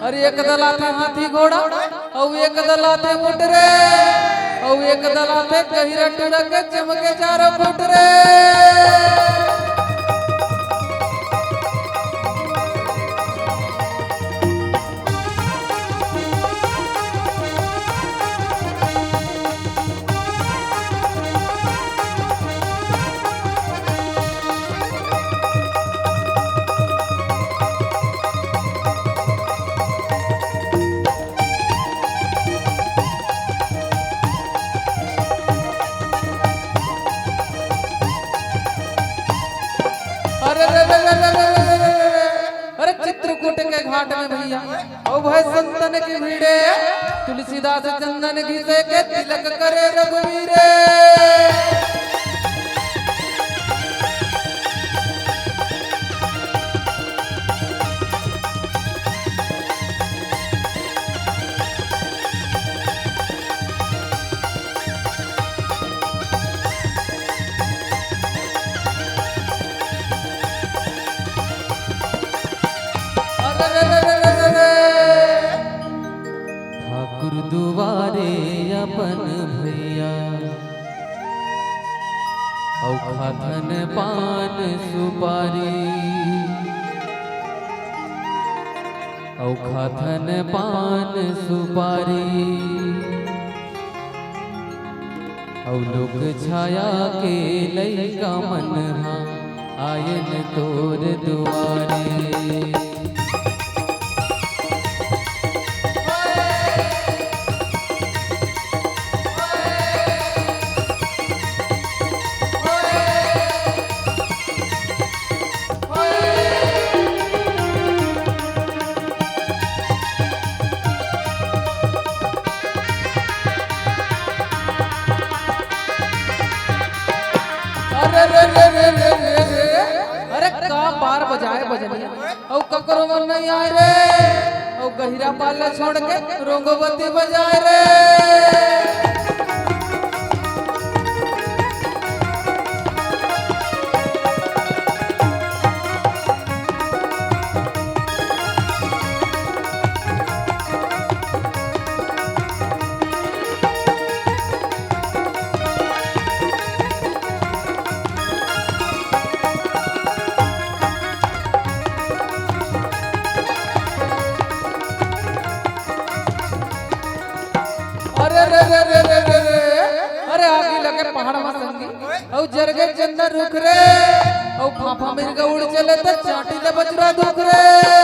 अरे एक दलाते हाथी घोड़ा और एक दलाते ऊँट रे और एक दलाते गहिरा टुरा के चमके चारों फुट रे। अरे चित्रकूट के घाट में भैया और भाई संतन की भीड़े तुलसीदास चंदन घिसे के तिलक करे रघुवीरे। ठाकुर दुआरे अपन भैया औ खाथन पान सुपारी औ खाथन पान सुपारी औ लोक छाया के लइका मनहा आयन तोर दुआरे। अरे का बार बजाए बजनिया और ककरो मन नहीं आए रे और गहिरा पाला छोड़ के रोंगोबती बजाए रे। अरे आगे लगे पहाड़ में संगी और जरगे चंदन रुख रे और फाफा मिर्गा उड़ चले तो चाटी ले बजरा दुख रे।